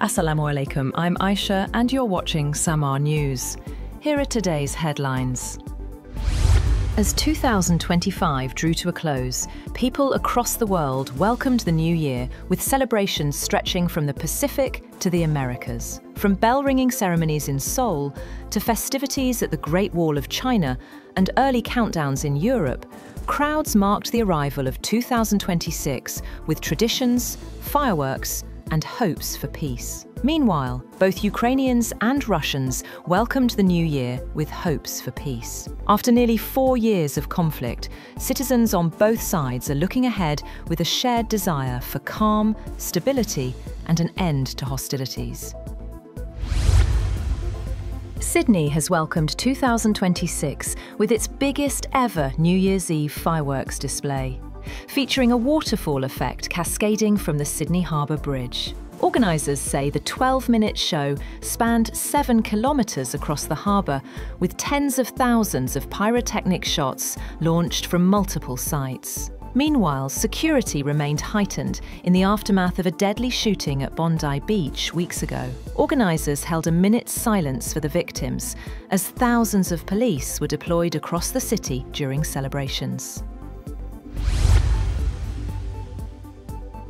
Assalamu alaikum, I'm Aisha and you're watching Samaa News. Here are today's headlines. As 2025 drew to a close, people across the world welcomed the new year with celebrations stretching from the Pacific to the Americas. From bell-ringing ceremonies in Seoul to festivities at the Great Wall of China and early countdowns in Europe, crowds marked the arrival of 2026 with traditions, fireworks, and hopes for peace. Meanwhile, both Ukrainians and Russians welcomed the new year with hopes for peace. After nearly 4 years of conflict, citizens on both sides are looking ahead with a shared desire for calm, stability, and an end to hostilities. Sydney has welcomed 2026 with its biggest ever New Year's Eve fireworks display, featuring a waterfall effect cascading from the Sydney Harbour Bridge. Organisers say the 12-minute show spanned 7 kilometres across the harbour, with tens of thousands of pyrotechnic shots launched from multiple sites. Meanwhile, security remained heightened in the aftermath of a deadly shooting at Bondi Beach weeks ago. Organisers held a minute's silence for the victims, as thousands of police were deployed across the city during celebrations.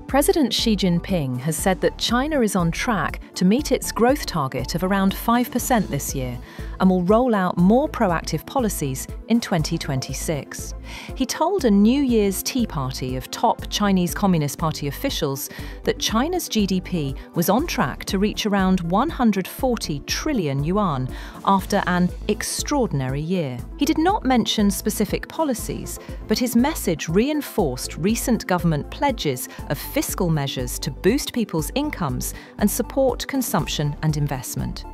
President Xi Jinping has said that China is on track to meet its growth target of around 5% this year and will roll out more proactive policies in 2026. He told a New Year's Tea Party of top Chinese Communist Party officials that China's GDP was on track to reach around 140 trillion yuan after an extraordinary year. He did not mention specific policies, but his message reinforced recent government pledges of fiscal measures to boost people's incomes and support consumption and investment.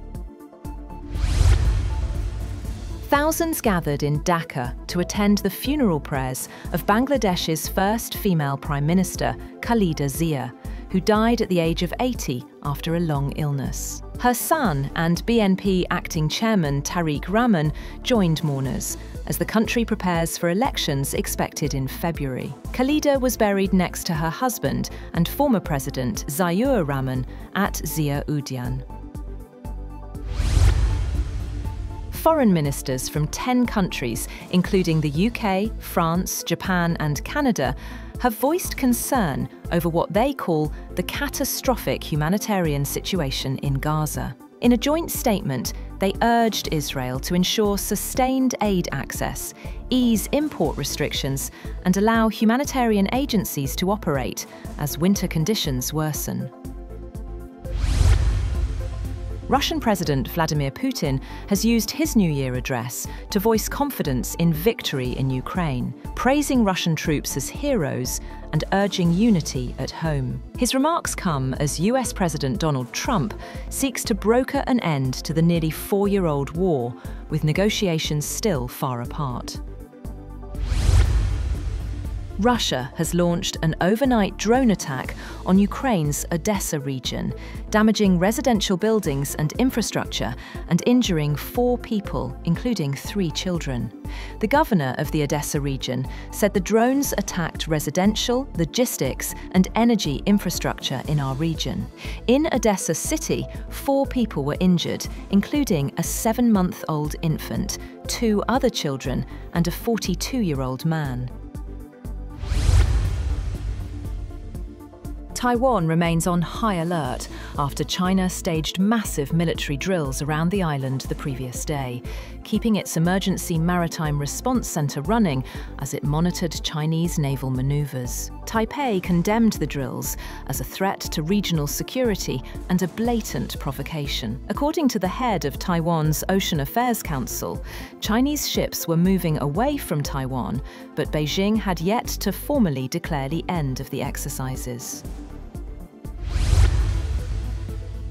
Thousands gathered in Dhaka to attend the funeral prayers of Bangladesh's first female Prime Minister, Khaleda Zia, who died at the age of 80 after a long illness. Her son and BNP acting chairman Tariq Rahman joined mourners as the country prepares for elections expected in February. Khaleda was buried next to her husband and former president Ziaur Rahman at Zia Udyan. Foreign ministers from 10 countries, including the UK, France, Japan and Canada, have voiced concern over what they call the catastrophic humanitarian situation in Gaza. In a joint statement, they urged Israel to ensure sustained aid access, ease import restrictions, and allow humanitarian agencies to operate as winter conditions worsen. Russian President Vladimir Putin has used his New Year address to voice confidence in victory in Ukraine, praising Russian troops as heroes and urging unity at home. His remarks come as US President Donald Trump seeks to broker an end to the nearly 4-year-old war, with negotiations still far apart. Russia has launched an overnight drone attack on Ukraine's Odessa region, damaging residential buildings and infrastructure and injuring 4 people, including 3 children. The governor of the Odessa region said the drones attacked residential, logistics and energy infrastructure in our region. In Odessa city, 4 people were injured, including a 7-month-old infant, 2 other children and a 42-year-old man. Taiwan remains on high alert after China staged massive military drills around the island the previous day, keeping its emergency maritime response center running as it monitored Chinese naval maneuvers. Taipei condemned the drills as a threat to regional security and a blatant provocation. According to the head of Taiwan's Ocean Affairs Council, Chinese ships were moving away from Taiwan, but Beijing had yet to formally declare the end of the exercises.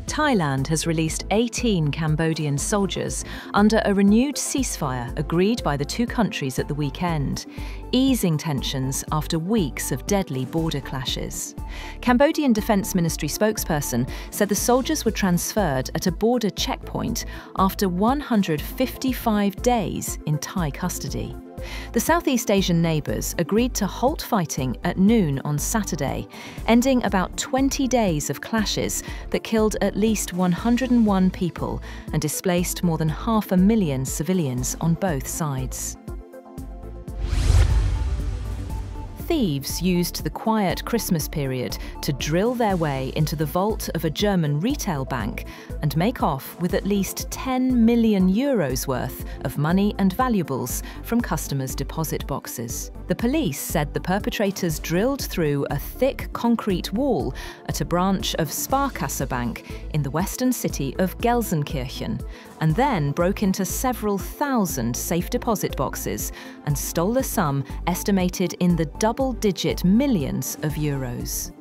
Thailand has released 18 Cambodian soldiers under a renewed ceasefire agreed by the 2 countries at the weekend, easing tensions after weeks of deadly border clashes. Cambodian Defence Ministry spokesperson said the soldiers were transferred at a border checkpoint after 155 days in Thai custody. The Southeast Asian neighbours agreed to halt fighting at noon on Saturday, ending about 20 days of clashes that killed at least 101 people and displaced more than 500,000 civilians on both sides. Thieves used the quiet Christmas period to drill their way into the vault of a German retail bank and make off with at least 10 million euros worth of money and valuables from customers' deposit boxes. The police said the perpetrators drilled through a thick concrete wall at a branch of Sparkasse Bank in the western city of Gelsenkirchen, and then broke into several thousand safe deposit boxes and stole a sum estimated in the double-digit millions of euros.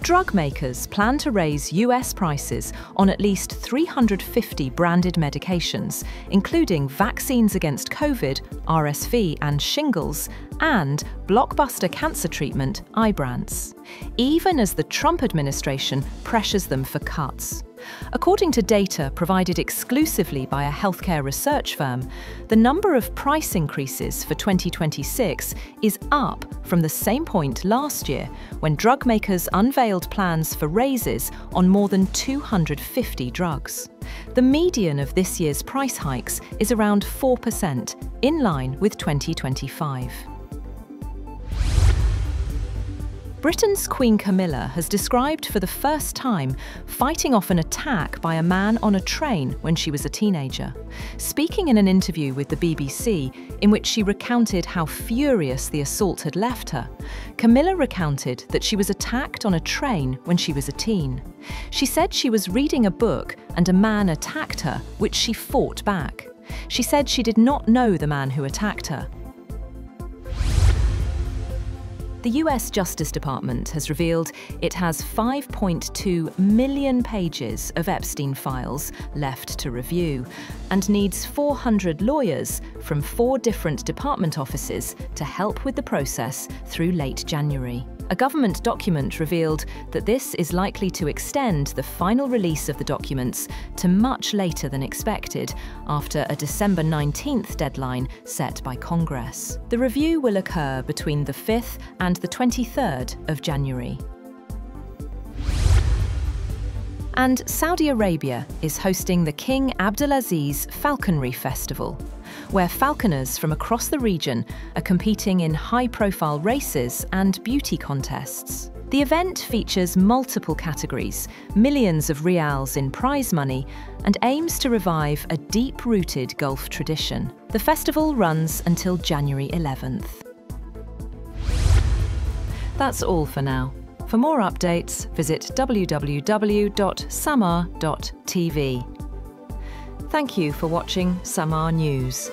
Drug makers plan to raise US prices on at least 350 branded medications, including vaccines against COVID, RSV and shingles, and blockbuster cancer treatment, Ibrance, even as the Trump administration pressures them for cuts. According to data provided exclusively by a healthcare research firm, the number of price increases for 2026 is up from the same point last year, when drug makers unveiled plans for raises on more than 250 drugs. The median of this year's price hikes is around 4%, in line with 2025. Britain's Queen Camilla has described for the first time fighting off an attack by a man on a train when she was a teenager. Speaking in an interview with the BBC, in which she recounted how furious the assault had left her, Camilla recounted that she was attacked on a train when she was a teen. She said she was reading a book and a man attacked her, which she fought back. She said she did not know the man who attacked her. The US Justice Department has revealed it has 5.2 million pages of Epstein files left to review and needs 400 lawyers from 4 different department offices to help with the process through late January. A government document revealed that this is likely to extend the final release of the documents to much later than expected, after a December 19th deadline set by Congress. The review will occur between the 5th and the 23rd of January. And Saudi Arabia is hosting the King Abdulaziz Falconry Festival, where falconers from across the region are competing in high-profile races and beauty contests. The event features multiple categories, millions of rials in prize money, and aims to revive a deep-rooted Gulf tradition. The festival runs until January 11th. That's all for now. For more updates, visit www.samaa.tv. Thank you for watching Samaa News.